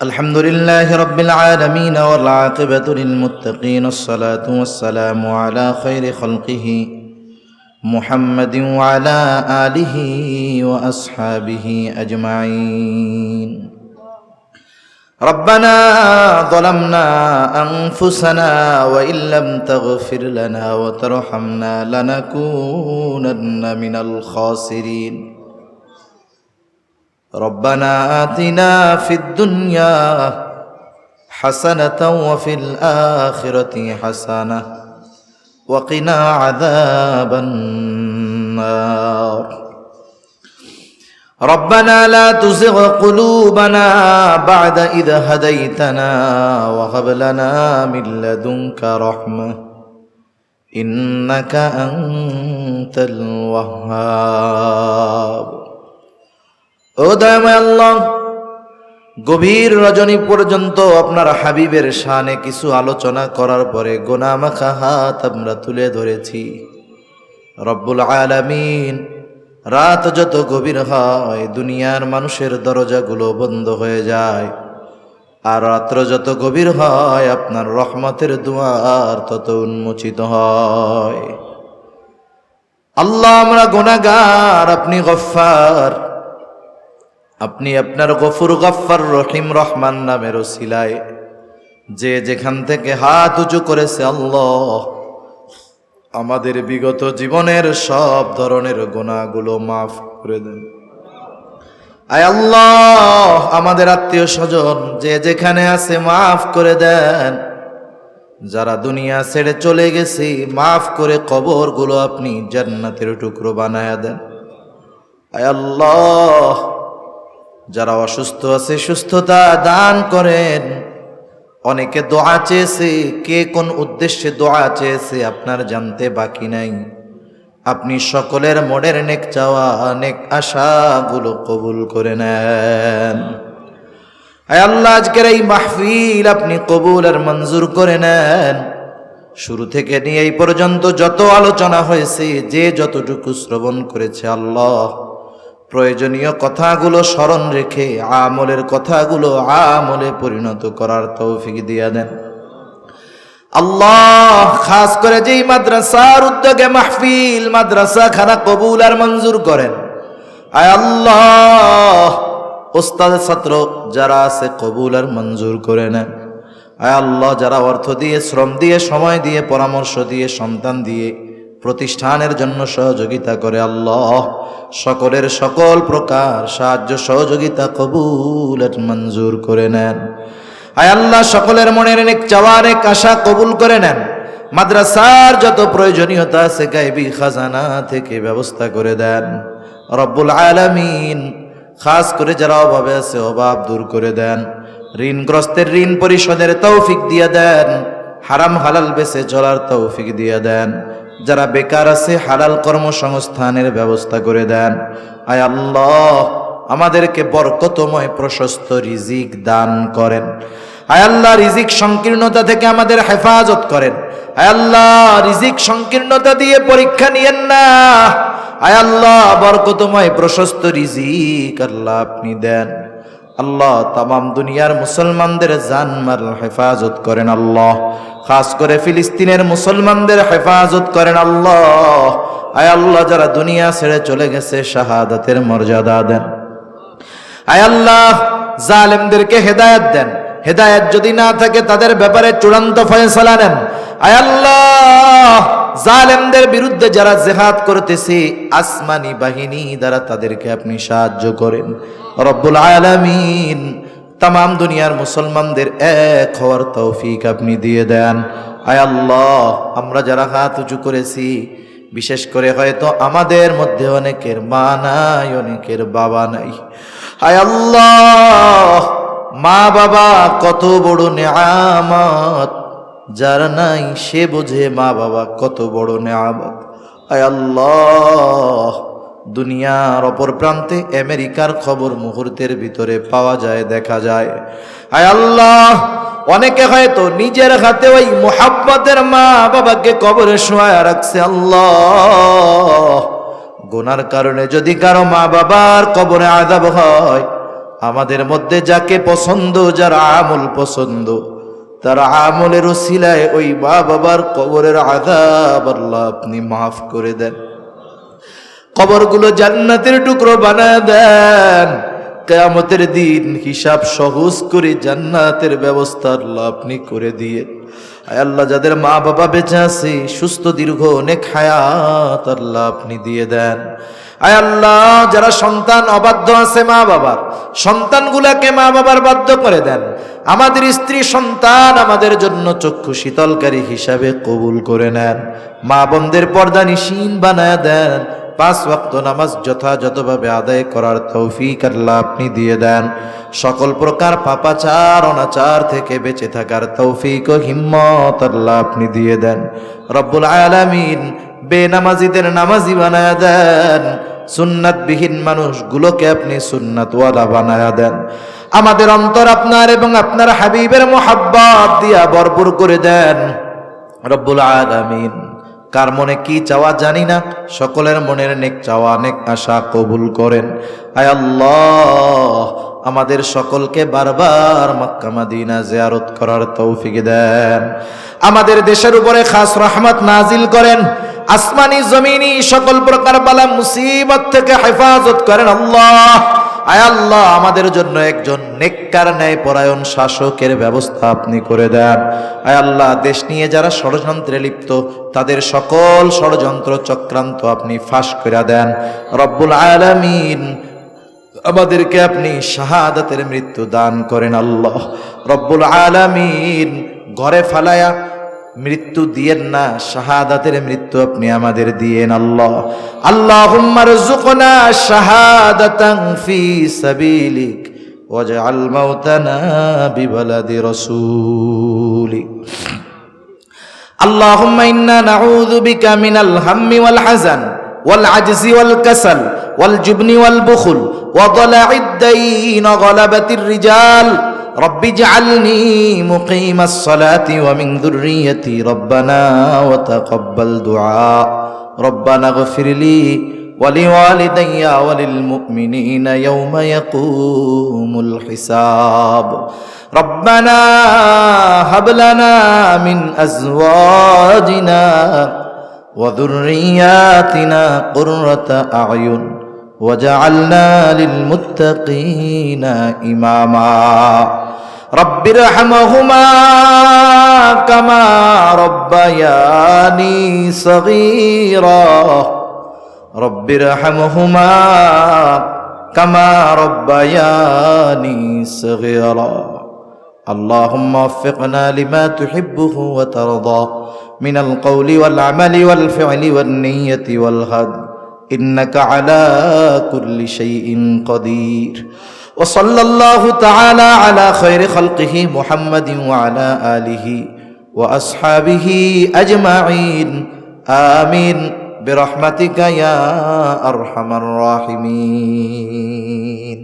الحمد لله رب العالمين والعاقبة للمتقين الصلاة والسلام على خير خلقه محمد وعلى آله وأصحابه أجمعين. ربنا ظلمنا أنفسنا وإن لم تغفر لنا وترحمنا لنكونن من الخاسرين. ربنا آتنا في الدنيا حسنة وفي الآخرة حسنة وقنا عذاب النار. ربنا لا تزغ قلوبنا بعد إذ هديتنا وهب لنا من لدنك رحمة إنك أنت الوهاب. ও দয়াময় আল্লাহ, গভীর রজনী পর্যন্ত আপনার হাবিবের শানে কিছু আলোচনা করার পরে গুনাহ মাখা হাত আমরা তুলে ধরেছি। রব্বুল আলামিন, রাত যত গভীর হয় দুনিয়ার মানুষের দরজাগুলো বন্ধ হয়ে যায়, আর রাত্র যত গভীর হয় আপনার রহমতের দুয়ার তত উন্মোচিত হয়। আল্লাহ, আমরা গুনাহগার, আপনি গফফার, আপনি আপনার গফুর গফফার রহিম রহমান নামের ওসিলায় যে যেখান থেকে হাত উঁচু করেছে আল্লাহ আমাদের বিগত জীবনের সব ধরনের গুনাহগুলো মাফ করে দেন। আয় আল্লাহ, আমাদের আত্মীয় স্বজন যে যেখানে আছে মাফ করে দেন। যারা দুনিয়া ছেড়ে চলে গেছে মাফ করে কবরগুলো আপনি জান্নাতের টুকরো বানায়া দেন। আয় আল্লাহ, যারা অসুস্থ আছে সুস্থতা দান করেন। অনেকে দোয়া চেয়েছে, কে কোন উদ্দেশ্যে দোয়া চেয়েছে আপনার জানতে বাকি নাই। আপনি সকলের মনের নেক চাওয়া নেক আশাগুলো কবুল করে নেন। আয় আল্লাহ, আজকের এই মাহফিল আপনি কবুল আর মঞ্জুর করে নেন। শুরু থেকে নিয়ে এই পর্যন্ত যত আলোচনা হয়েছে, যে যতটুকু শ্রবণ করেছে আল্লাহ প্রয়োজনীয় কথাগুলো স্মরণ রেখে আমলের কথাগুলো আমলে পরিণত করার তৌফিক দিয়া দেন। আল্লাহ, খাস করে যেই মাদ্রাসার উদ্যোগে মাহফিল, মাদ্রাসা খানা কবুল আর মঞ্জুর করেন। আয় আল্লাহ, ওস্তাদ ছাত্র যারা আছে কবুল আর মঞ্জুর করে নেন। আয় আল্লাহ, যারা অর্থ দিয়ে, শ্রম দিয়ে, সময় দিয়ে, পরামর্শ দিয়ে, সন্তান দিয়ে প্রতিষ্ঠানের জন্য সহযোগিতা করে আল্লাহ সকলের সকল প্রকার সাহায্য সহযোগিতা কবুল আর মঞ্জুর করে নেন। আয় আল্লাহ, সকলের মনের নেক চাওয়া নেক আশা কবুল করে নেন। মাদ্রাসার যত প্রয়োজনীয়তা আছে গায়বী খাজানা থেকে ব্যবস্থা করে দেন। রব্বুল আলামিন, খাস করে যারা অভাবে আছে অভাব দূর করে দেন। ঋণগ্রস্তের ঋণ পরিশোধের তৌফিক দিয়ে দেন। হারাম হালাল বেঁচে চলার তৌফিক দিয়ে দেন। যারা বেকার আছে হালাল কর্মসংস্থানের ব্যবস্থা করে দেন। আয় আল্লাহ, আমাদেরকে বরকতময় প্রশস্ত রিজিক দান করেন। আয় আল্লাহ, রিজিক সংকীর্ণতা থেকে আমাদের হেফাজত করেন। আয় আল্লাহ, রিজিক সংকীর্ণতা দিয়ে পরীক্ষা নিয়েন না। আয় আল্লাহ, বরকতময় প্রশস্ত রিজিক আল্লাহ আপনি দেন। আল্লাহ, তামাম দুনিয়ার মুসলমানদের জানমাল হেফাজত করেন আল্লাহ। খাস করে ফিলিস্তিনের মুসলমানদের হেফাজত করেন আল্লাহ। আয় আল্লাহ, যারা দুনিয়া ছেড়ে চলে গেছে শাহাদাতের মর্যাদা দেন। আয় আল্লাহ, জালেমদেরকে হেদায়েত দেন। হেদায়েত যদি না থাকে তাদের ব্যাপারে চূড়ান্ত ফয়সালা নেন। আয় আল্লাহ, জালেমদের বিরুদ্ধে যারা জিহাদ করতেছে আসমানি বাহিনী দ্বারা তাদেরকে আপনি সাহায্য করেন। রব্বুল আলামিন, তামাম দুনিয়ার মুসলমানদের এক হওয়ার তৌফিক আপনি দিয়ে দেন। আয় আল্লাহ, আমরা যারা হাত উঁচু করেছি, বিশেষ করে হয়তো আমাদের মধ্যে অনেকের মা নাই, অনেকের বাবা নাই। আয় আল্লাহ, মা বাবা কত বড় নেয়ামত, যার নাই সে বোঝে মা বাবা কত বড় নেয়ামত। আয় আল্লাহ, দুনিয়ার অপর প্রান্তে আমেরিকার খবর মুহূর্তের ভিতরে পাওয়া যায়, দেখা যায়। আয় আল্লাহ, অনেকে হয়তো নিজের হাতে ওই মুহাব্বতের মা বাবাকে কবরে শোয়া রাখছে। আল্লাহ, গুনার কারণে যদি কারো মা বাবার কবরে আযাব হয়, আমাদের মধ্যে যাকে পছন্দ, যার আমল পছন্দ, তার আমলের ওসিলায় ওই মা বাবার কবরের আযাব আল্লাহ আপনি মাফ করে দেন। কবরগুলো জান্নাতের টুকরো বানায় দেন। কিয়ামতের দিন হিসাব সহজ করে জান্নাতের ব্যবস্থা আল্লাহ আপনি করে দিয়ে, আয় আল্লাহ যাদের মা বাবা বেঁচে আছে সুস্থ দীর্ঘ অনেক হায়াত আল্লাহ আপনি দিয়ে দেন। আয় আল্লাহ যারা সন্তান অবাধ্য আছে মা বাবার, সন্তানগুলাকে মা বাবার বাধ্য করে দেন। আমাদের স্ত্রী সন্তান আমাদের জন্য চক্ষু শীতলকারী হিসাবে কবুল করে নেন। মা বোনদের পর্দা নিশীন বানায় দেন। 5 ওয়াক্ত নামাজ যথাযথভাবে আদায় করার তৌফিক আল্লাহ আপনি দিয়ে দেন। সকল প্রকার পাপাচার অনাচার থেকে বেঁচে থাকার তৌফিক ও হিম্মত আল্লাহ আপনি দিয়ে দেন। রব্বুল আলামিন বেনামাজিদের নামাজি বানায়া দেন। সুন্নাতবিহীন মানুষগুলোকে আপনি সুন্নাতওয়ালা বানায়া দেন। আমাদের অন্তর আপনার এবং আপনার হাবিবের মোহাব্বত দিয়া ভরপুর করে দেন। রব্বুল আলামিন কার মনে কি চাওয়া জানি না, সকলের মনের নেক চাওয়া নেক আশা কবুল করেন। আয় আল্লাহ আমাদের সকলকে বারবার মক্কা মদিনা জিয়ারত করার তৌফিক দেন। আমাদের দেশের উপরে খাস রহমত নাজিল করেন। আসমানি জমিনি সকল প্রকার বালা মুসিবত থেকে হেফাজত করেন আল্লাহ। আয় আল্লাহ আমাদের জন্য একজন নেককার ন্যায়পরায়ণ শাসকের ব্যবস্থা আপনি করে দেন। আয় আল্লাহ দেশ নিয়ে যারা ষড়যন্ত্রে লিপ্ত তাদের সকল ষড়যন্ত্র চক্রান্ত আপনি ফাঁস করে দেন। রব্বুল আলামিন আমাদেরকে আপনি শাহাদাতের মৃত্যু দান করেন আল্লাহ। রব্বুল আলামিন ঘরে ফালায়া মৃত্যু দিয়েন না, শাহাদাতের মৃত্যু আপনি আমাদের দিয়েন আল্লাহ। আল্লাহুম্মা রযুকনা শাহাদাতান ফি সাবিলিক ওয়াজআল মাউতানা বিবালাদি রাসূলিক। আল্লাহুম্মা ইন্না নাউযু বিকা মিনাল হাম্মি ওয়াল হাযান ওয়াল আজজি ওয়াল কাসাল ওয়াল জুবনি ওয়াল বুখল ওয়া দালা'id দাইন ওয়া গালাবাতির রিজাল। رب اجعلني مقيم الصلاة ومن ذريتي ربنا وتقبل دعاء ربنا اغفر لي ولوالدي وللمؤمنين يوم يقوم الحساب ربنا هب لنا من أزواجنا وذرياتنا قرة أعين وجعلنا للمتقين إماما رب ارحمهما كما ربياني صغيرا رب ارحمهما كما ربياني صغيرا اللهم وفقنا لما تحبه وترضى من القول والعمل والفعل والنية والهدي إنك على كل شيء قدير وصلى الله تعالى على خير خلقه محمد وعلى آله وأصحابه أجمعين آمين برحمتك يا أرحم الراحمين.